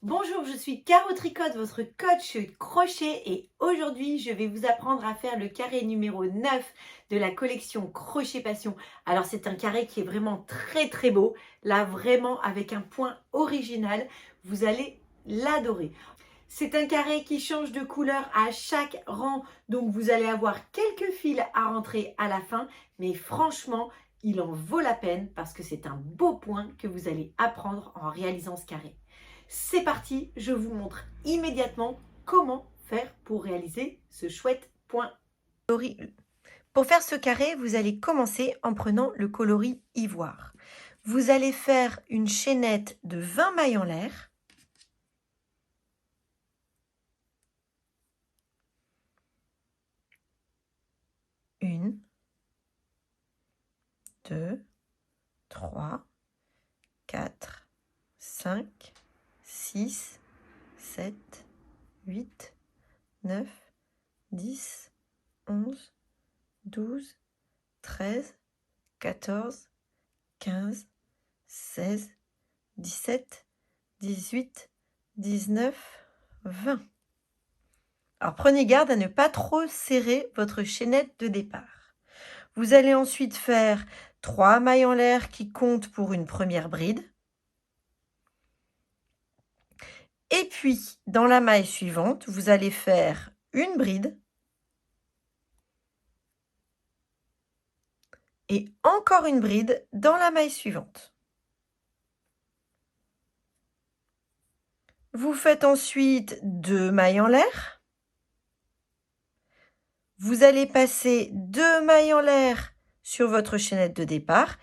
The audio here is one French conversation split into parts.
Bonjour, je suis Caro Tricotte, votre coach crochet et aujourd'hui je vais vous apprendre à faire le carré numéro 9 de la collection Crochet Passion. Alors c'est un carré qui est vraiment très beau, là vraiment avec un point original, vous allez l'adorer. C'est un carré qui change de couleur à chaque rang, donc vous allez avoir quelques fils à rentrer à la fin, mais franchement il en vaut la peine parce que c'est un beau point que vous allez apprendre en réalisant ce carré. C'est parti, je vous montre immédiatement comment faire pour réaliser ce chouette point. Pour faire ce carré, vous allez commencer en prenant le coloris ivoire. Vous allez faire une chaînette de 20 mailles en l'air. Une, deux, trois, quatre, cinq, six, sept, huit, neuf, 10, 11, 12, 13, 14, 15, 16, 17, 18, 19, 20. Alors prenez garde à ne pas trop serrer votre chaînette de départ. Vous allez ensuite faire 3 mailles en l'air qui comptent pour une première bride. Et puis, dans la maille suivante, vous allez faire une bride. Et encore une bride dans la maille suivante. Vous faites ensuite 2 mailles en l'air. Vous allez passer 2 mailles en l'air sur votre chaînette de départ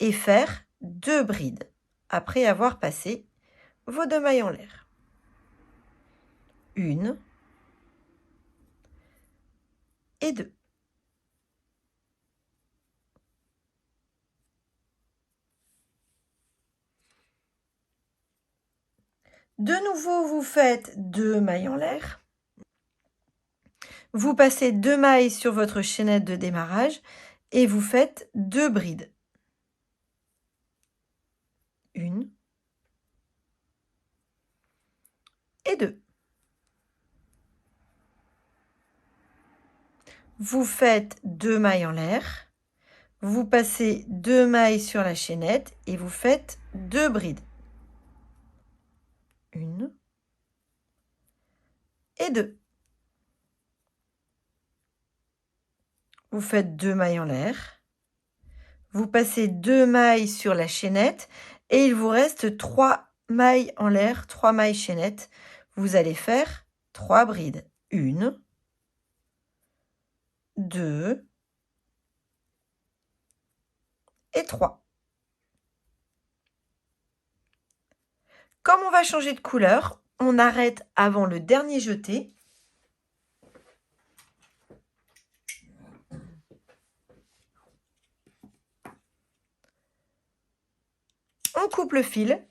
et faire 2 brides après avoir passé vos 2 mailles en l'air. Une et deux. De nouveau, vous faites 2 mailles en l'air. Vous passez 2 mailles sur votre chaînette de démarrage et vous faites 2 brides. Une et deux. Vous faites 2 mailles en l'air. Vous passez 2 mailles sur la chaînette et vous faites 2 brides. Une et deux. Vous faites 2 mailles en l'air. Vous passez 2 mailles sur la chaînette et il vous reste 3 mailles en l'air, 3 mailles chaînette. Vous allez faire 3 brides. Une, deux et 3. Comme on va changer de couleur, on arrête avant le dernier jeté. On coupe le fil.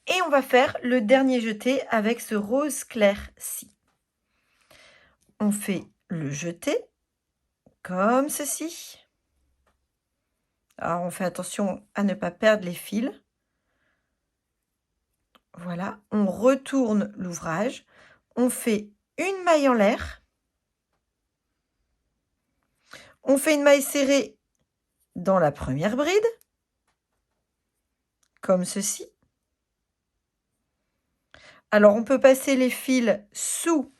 Et on va faire le dernier jeté avec ce rose clair-ci. On fait le jeté comme ceci. Alors on fait attention à ne pas perdre les fils. Voilà, on retourne l'ouvrage. On fait une maille en l'air. On fait une maille serrée dans la première bride, comme ceci. Alors on peut passer les fils sous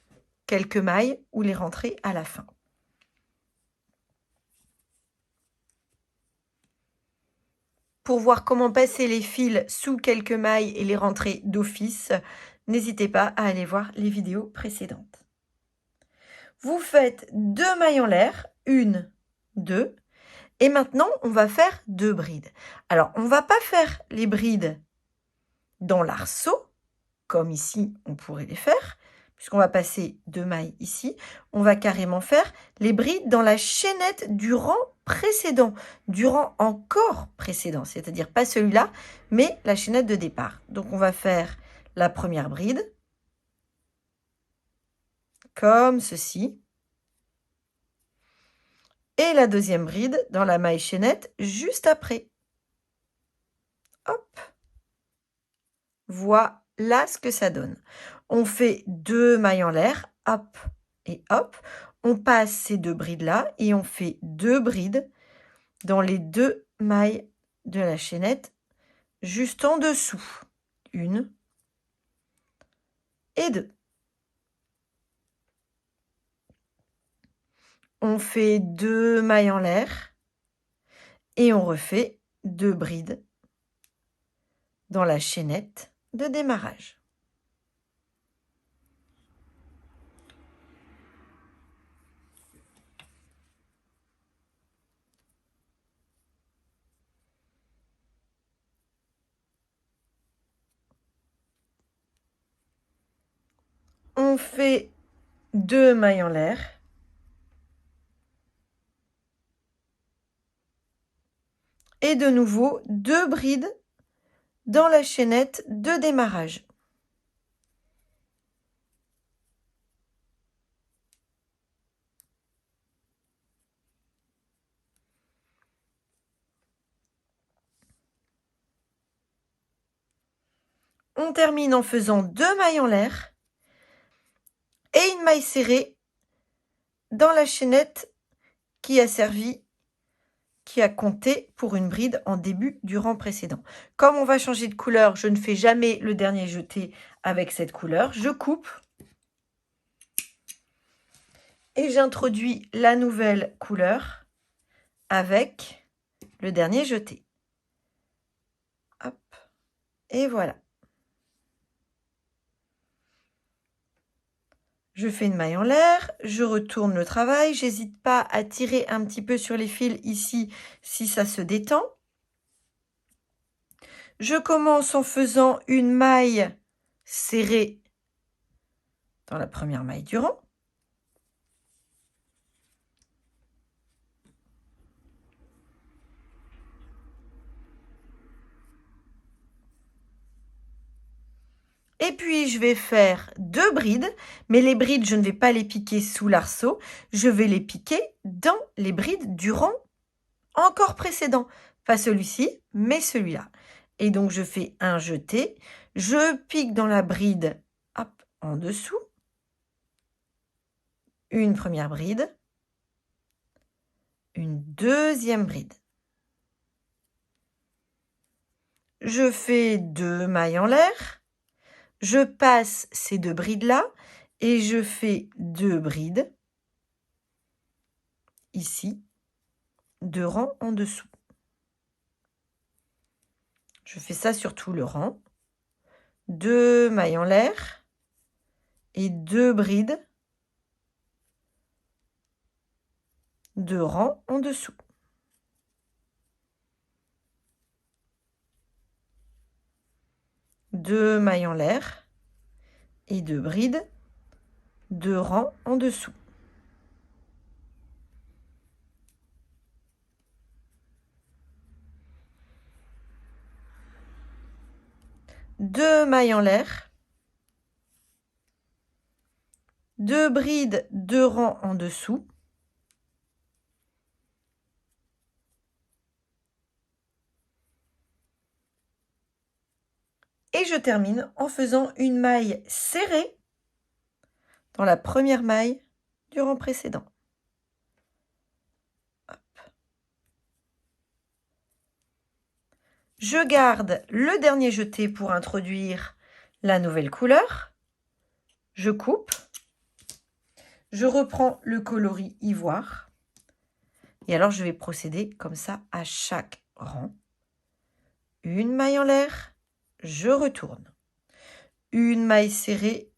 quelques mailles ou les rentrer à la fin. Pour voir comment passer les fils sous quelques mailles et les rentrer d'office, n'hésitez pas à aller voir les vidéos précédentes. Vous faites 2 mailles en l'air, une, deux, et maintenant on va faire 2 brides. Alors on ne va pas faire les brides dans l'arceau, comme ici on pourrait les faire, puisqu'on va passer 2 mailles ici. On va carrément faire les brides dans la chaînette du rang précédent, du rang encore précédent, c'est-à-dire pas celui-là, mais la chaînette de départ. Donc on va faire la première bride, comme ceci, et la deuxième bride dans la maille chaînette juste après. Hop. Voilà ce que ça donne. On fait 2 mailles en l'air, hop et hop. On passe ces 2 brides-là et on fait 2 brides dans les 2 mailles de la chaînette juste en dessous. 1 et 2. On fait 2 mailles en l'air et on refait 2 brides dans la chaînette de démarrage. On fait 2 mailles en l'air et de nouveau 2 brides dans la chaînette de démarrage. On termine en faisant 2 mailles en l'air et une maille serrée dans la chaînette qui a compté pour une bride en début du rang précédent. Comme on va changer de couleur, je ne fais jamais le dernier jeté avec cette couleur. Je coupe et j'introduis la nouvelle couleur avec le dernier jeté. Hop, et voilà. Je fais une maille en l'air, je retourne le travail, j'hésite pas à tirer un petit peu sur les fils ici si ça se détend. Je commence en faisant une maille serrée dans la première maille du rang. Et puis, je vais faire 2 brides, mais les brides, je ne vais pas les piquer sous l'arceau, je vais les piquer dans les brides du rang encore précédent. Pas celui-ci, mais celui-là. Et donc, je fais un jeté, je pique dans la bride, hop, en dessous, une première bride, une deuxième bride. Je fais 2 mailles en l'air, je passe ces 2 brides-là et je fais 2 brides ici, 2 rangs en dessous. Je fais ça sur tout le rang. 2 mailles en l'air et 2 brides, 2 rangs en dessous. Deux mailles en l'air et 2 brides, 2 rangs en dessous. Deux mailles en l'air, 2 brides, 2 rangs en dessous. Et je termine en faisant une maille serrée dans la première maille du rang précédent. Hop. Je garde le dernier jeté pour introduire la nouvelle couleur. Je coupe. Je reprends le coloris ivoire. Et alors, je vais procéder comme ça à chaque rang. Une maille en l'air, je retourne. Une maille serrée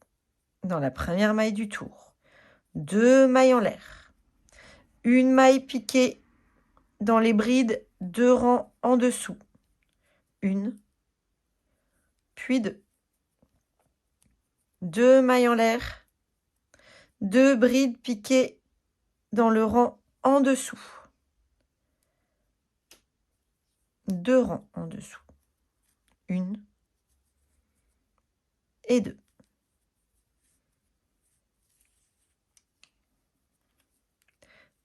dans la première maille du tour. 2 mailles en l'air. Une maille piquée dans les brides, 2 rangs en dessous. Une, puis 2. 2 mailles en l'air. 2 brides piquées dans le rang en dessous. 2 rangs en dessous. Une et 2.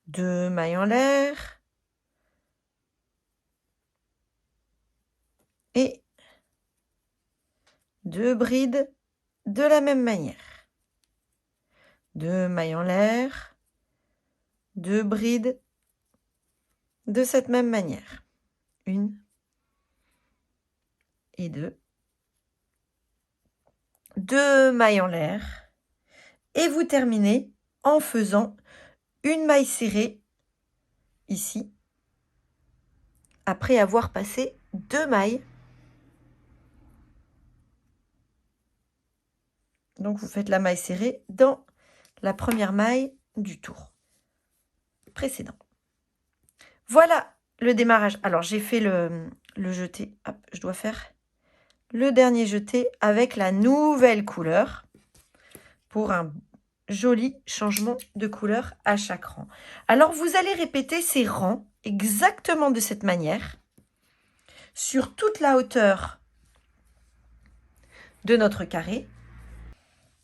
Deux mailles en l'air. Et 2 brides de la même manière. 2 mailles en l'air, 2 brides de cette même manière. 1 et 2. 2 mailles en l'air. Et vous terminez en faisant une maille serrée ici, après avoir passé 2 mailles. Donc vous faites la maille serrée dans la première maille du tour précédent. Voilà le démarrage. Alors j'ai fait le jeté. Hop, je dois faire le dernier jeté avec la nouvelle couleur pour un joli changement de couleur à chaque rang. Alors vous allez répéter ces rangs exactement de cette manière sur toute la hauteur de notre carré.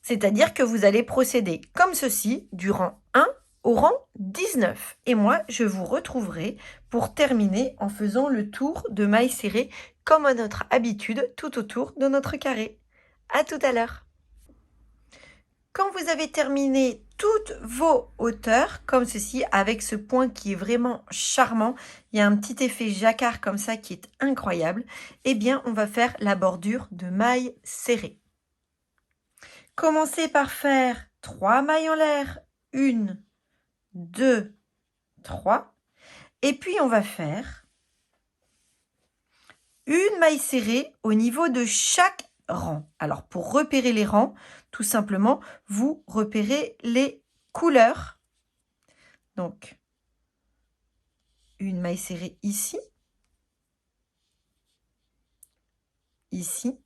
C'est-à-dire que vous allez procéder comme ceci du rang 1 au rang 19. Et moi, je vous retrouverai pour terminer en faisant le tour de mailles serrées comme à notre habitude tout autour de notre carré. À tout à l'heure. Quand vous avez terminé toutes vos hauteurs, comme ceci, avec ce point qui est vraiment charmant, il y a un petit effet jacquard comme ça qui est incroyable, eh bien, on va faire la bordure de mailles serrées. Commencez par faire 3 mailles en l'air, 1, 2, 3. Et puis, on va faire une maille serrée au niveau de chaque rang. Alors, pour repérer les rangs, tout simplement, vous repérez les couleurs. Donc, une maille serrée ici, ici,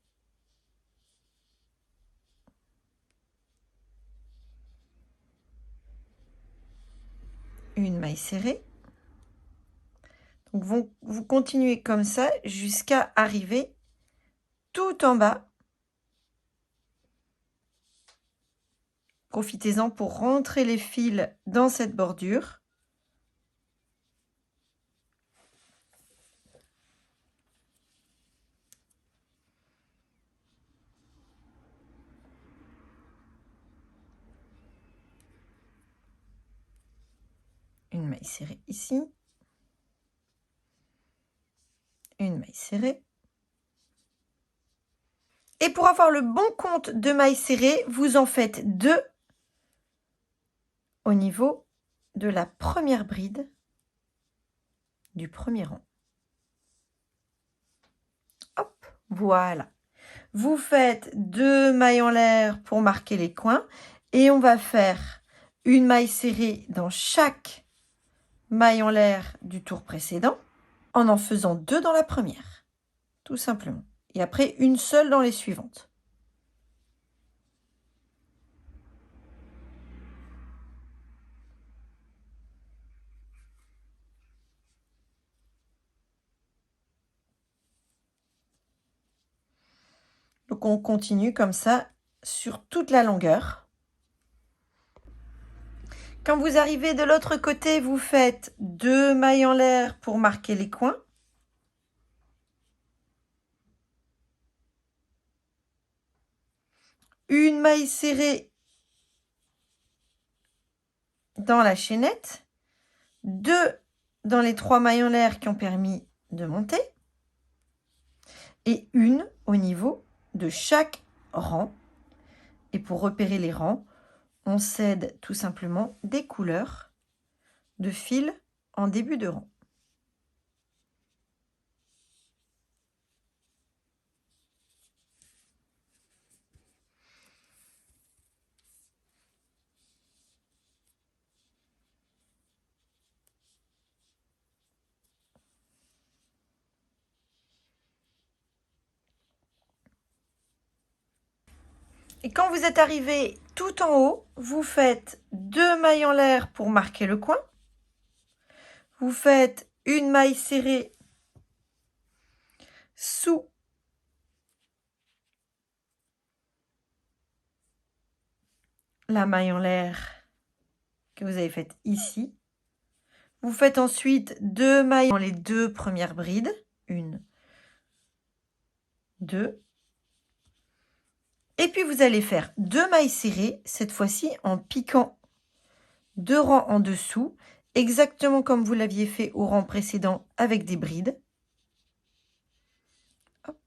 une maille serrée. Donc, vous continuez comme ça jusqu'à arriver tout en bas. Profitez-en pour rentrer les fils dans cette bordure. Une maille serrée ici. Une maille serrée. Et pour avoir le bon compte de mailles serrées, vous en faites 2 au niveau de la première bride du premier rang. Hop, voilà. Vous faites 2 mailles en l'air pour marquer les coins et on va faire une maille serrée dans chaque maille en l'air du tour précédent en faisant 2 dans la première, tout simplement. Et après, une seule dans les suivantes. Donc, on continue comme ça sur toute la longueur. Quand vous arrivez de l'autre côté, vous faites 2 mailles en l'air pour marquer les coins. Une maille serrée dans la chaînette. 2 dans les 3 mailles en l'air qui ont permis de monter. Et une au niveau de chaque rang. Et pour repérer les rangs, on cède tout simplement des couleurs de fil en début de rang. Et quand vous êtes arrivé tout en haut, vous faites 2 mailles en l'air pour marquer le coin. Vous faites une maille serrée sous la maille en l'air que vous avez faite ici. Vous faites ensuite 2 mailles dans les 2 premières brides. 1, 2. Et puis vous allez faire 2 mailles serrées, cette fois-ci en piquant 2 rangs en dessous, exactement comme vous l'aviez fait au rang précédent avec des brides. Hop.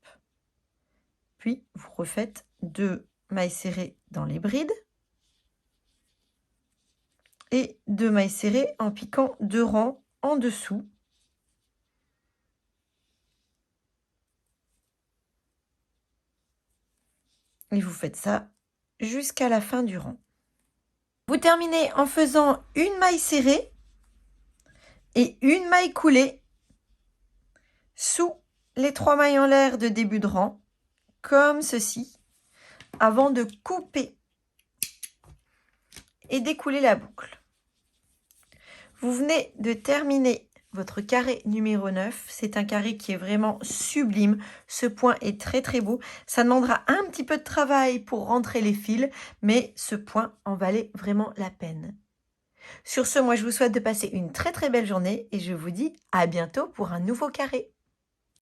Puis vous refaites 2 mailles serrées dans les brides. Et 2 mailles serrées en piquant 2 rangs en dessous. Et vous faites ça jusqu'à la fin du rang. Vous terminez en faisant une maille serrée et une maille coulée sous les 3 mailles en l'air de début de rang, comme ceci, avant de couper et d'écouler la boucle. Vous venez de terminer votre carré numéro 9. C'est un carré qui est vraiment sublime. Ce point est très très beau. Ça demandera un petit peu de travail pour rentrer les fils, mais ce point en valait vraiment la peine. Sur ce, moi je vous souhaite de passer une très très belle journée et je vous dis à bientôt pour un nouveau carré.